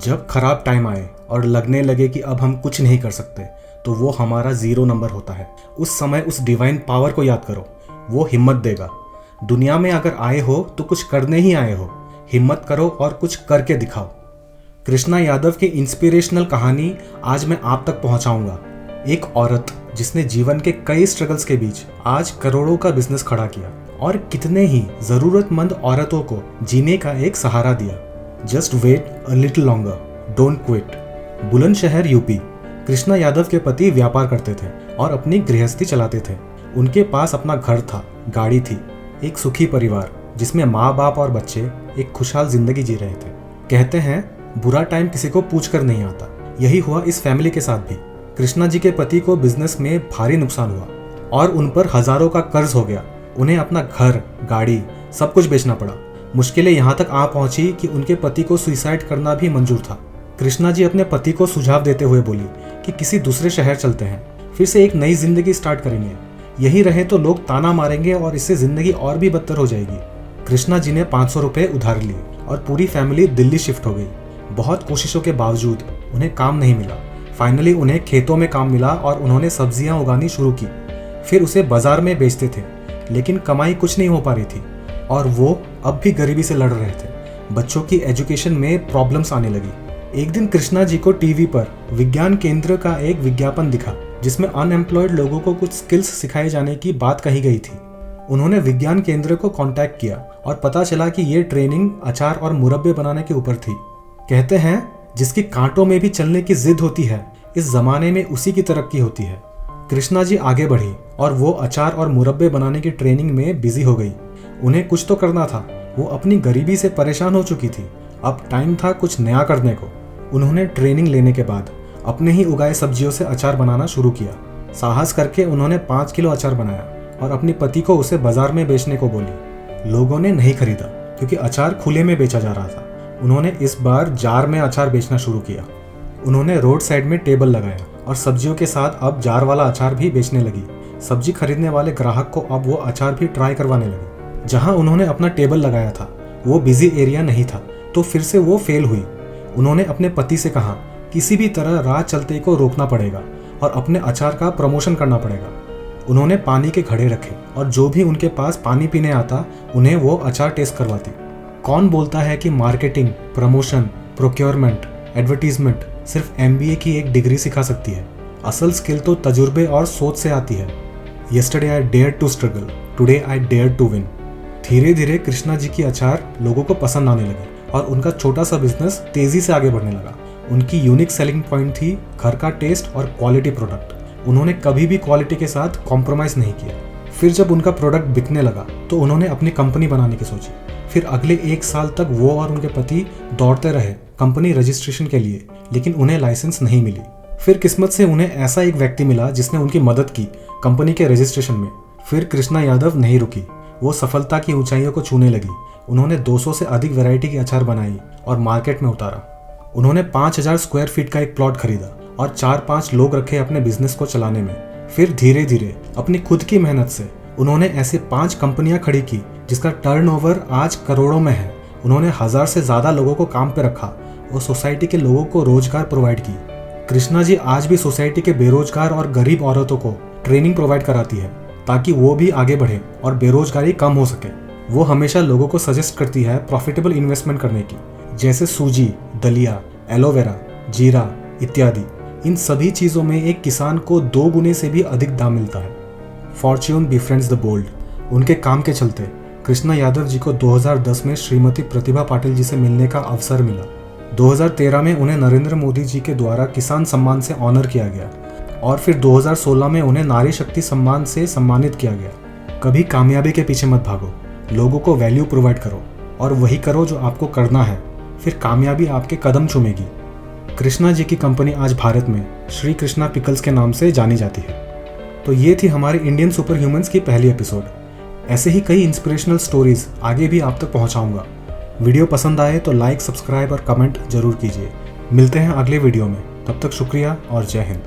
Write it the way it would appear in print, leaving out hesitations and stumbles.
जब खराब टाइम आए और लगने लगे कि अब हम कुछ नहीं कर सकते, तो वो हमारा 0 नंबर होता है। उस समय उस डिवाइन पावर को याद करो, वो हिम्मत देगा। दुनिया में अगर आए हो तो कुछ करने ही आए हो, हिम्मत करो और कुछ करके दिखाओ। कृष्णा यादव की इंस्पिरेशनल कहानी आज मैं आप तक पहुंचाऊंगा। एक औरत जिसने जीवन के कई स्ट्रगल्स के बीच आज करोड़ों का बिजनेस खड़ा किया और कितने ही जरूरतमंद औरतों को जीने का एक सहारा दिया। Just wait a little longer, don't quit. Bulandshahr UP. Krishna Yadav के पति व्यापार करते थे और अपनी गृहस्थी चलाते थे। उनके पास अपना घर था, गाड़ी थी, एक सुखी परिवार जिसमें माँ बाप और बच्चे एक खुशहाल जिंदगी जी रहे थे। कहते हैं बुरा टाइम किसी को पूछ कर नहीं आता। यही हुआ इस फैमिली के साथ भी। कृष्णा जी के पति को बिजनेस में भारी नुकसान हुआ और उन पर हजारों का कर्ज हो गया। उन्हें अपना घर, गाड़ी सब कुछ बेचना पड़ा। मुश्किलें यहाँ तक आ पहुंची कि उनके पति को सुसाइड करना भी मंजूर था। कृष्णा जी अपने पति को सुझाव देते हुए बोली कि किसी दूसरे शहर चलते हैं, फिर से एक नई जिंदगी स्टार्ट करेंगे। यही रहे तो लोग ताना मारेंगे और इससे जिंदगी और भी बदतर हो जाएगी। कृष्णा जी ने 500 रुपए उधार लिए और पूरी फैमिली दिल्ली शिफ्ट हो गई। बहुत कोशिशों के बावजूद उन्हें काम नहीं मिला। फाइनली उन्हें खेतों में काम मिला और उन्होंने सब्जियां उगानी शुरू की। फिर उसे बाजार में बेचते थे, लेकिन कमाई कुछ नहीं हो पा रही थी और वो अब भी गरीबी से लड़ रहे थे। बच्चों की एजुकेशन में प्रॉब्लम्स आने लगी। एक दिन कृष्णा जी को टीवी पर विज्ञान केंद्र का एक विज्ञापन दिखा जिसमें अनएम्प्लॉयड लोगों को कुछ स्किल्स सिखाए जाने की बात कही गई थी। उन्होंने विज्ञान केंद्र को कांटेक्ट किया और पता चला कि ये ट्रेनिंग अचार और मुरब्बे बनाने के ऊपर थी। कहते हैं जिसकी कांटों में भी चलने की जिद होती है, इस जमाने में उसी की तरक्की होती है। कृष्णा जी आगे बढ़ी और वो अचार और मुरब्बे बनाने की ट्रेनिंग में बिजी हो गई। उन्हें कुछ तो करना था। वो अपनी गरीबी से परेशान हो चुकी थी। अब टाइम था कुछ नया करने को। उन्होंने ट्रेनिंग लेने के बाद अपने ही उगाए सब्जियों से अचार बनाना शुरू किया। साहस करके उन्होंने 5 किलो अचार बनाया और अपने पति को उसे बाजार में बेचने को बोली। लोगों ने नहीं खरीदा क्योंकि अचार खुले में बेचा जा रहा था। उन्होंने इस बार जार में अचार बेचना शुरू किया। उन्होंने रोड साइड में टेबल लगाया और सब्जियों के साथ अब जार वाला अचार भी बेचने लगी। सब्जी खरीदने वाले ग्राहक को अब वो अचार भी ट्राई करवाने लगी। जहां उन्होंने अपना टेबल लगाया था वो बिजी एरिया नहीं था, तो फिर से वो फेल हुई। उन्होंने अपने पति से कहा किसी भी तरह राह चलते को रोकना पड़ेगा और अपने अचार का प्रमोशन करना पड़ेगा। उन्होंने पानी के घड़े रखे और जो भी उनके पास पानी पीने आता उन्हें वो अचार टेस्ट करवाती। कौन बोलता है कि मार्केटिंग, प्रमोशन, प्रोक्योरमेंट, एडवर्टीजमेंट सिर्फ MBA की एक डिग्री सिखा सकती है। असल स्किल तो तजुर्बे और सोच से आती है। Yesterday I dared to struggle, today I dared to win। धीरे धीरे कृष्णा जी की अचार लोगों को पसंद आने लगी और उनका छोटा सा बिजनेस तेजी से आगे बढ़ने लगा। उनकी यूनिक सेलिंग पॉइंट थी घर का टेस्ट और क्वालिटी प्रोडक्ट। उन्होंने कभी भी क्वालिटी के साथ कॉम्प्रोमाइज नहीं किया। फिर जब उनका प्रोडक्ट बिकने लगा तो उन्होंने अपनी कंपनी बनाने की सोची। फिर अगले 1 साल तक वो और उनके पति दौड़ते रहे कंपनी रजिस्ट्रेशन के लिए, लेकिन उन्हें लाइसेंस नहीं मिली। फिर किस्मत से उन्हें ऐसा एक व्यक्ति मिला जिसने उनकी मदद की कंपनी के रजिस्ट्रेशन में। फिर कृष्णा यादव नहीं रुकी, वो सफलता की ऊंचाइयों को छूने लगी। उन्होंने 200 से अधिक वैरायटी की अचार बनाई और मार्केट में उतारा। उन्होंने 5000 स्क्वायर फीट का एक प्लॉट खरीदा और 4-5 लोग रखे अपने बिजनेस को चलाने में। फिर धीरे धीरे अपनी खुद की मेहनत से उन्होंने ऐसे 5 कंपनियां खड़ी की जिसका टर्नओवर आज करोड़ों में है। उन्होंने 1000 से ज्यादा लोगों को काम पे रखा और सोसाइटी के लोगों को रोजगार प्रोवाइड की। कृष्णा जी आज भी सोसाइटी के बेरोजगार और गरीब औरतों को ट्रेनिंग प्रोवाइड कराती है ताकि वो भी आगे बढ़े और बेरोजगारी कम हो सके। वो हमेशा लोगों को सजेस्ट करती है प्रॉफिटेबल इन्वेस्टमेंट करने की, जैसे सूजी, दलिया, एलोवेरा, जीरा इत्यादि। इन सभी चीजों में एक किसान को 2 गुने से भी अधिक दाम मिलता है। Fortune befriends the bold. उनके काम के चलते कृष्णा यादव जी को 2010 में श्रीमती प्रतिभा पाटिल जी से मिलने का अवसर मिला। 2013 में उन्हें नरेंद्र मोदी जी के द्वारा किसान सम्मान से ऑनर किया गया और फिर 2016 में उन्हें नारी शक्ति सम्मान से सम्मानित किया गया। कभी कामयाबी के पीछे मत भागो, लोगों को वैल्यू प्रोवाइड करो और वही करो जो आपको करना है, फिर कामयाबी आपके कदम चूमेगी। कृष्णा जी की कंपनी आज भारत में श्री कृष्णा पिकल्स के नाम से जानी जाती है। तो ये थी हमारे इंडियन सुपर ह्यूमंस की पहली एपिसोड। ऐसे ही कई इंस्पिरेशनल स्टोरीज आगे भी आप तक पहुंचाऊंगा। वीडियो पसंद आए तो लाइक, सब्सक्राइब और कमेंट जरूर कीजिए। मिलते हैं अगले वीडियो में, तब तक शुक्रिया और जय हिंद।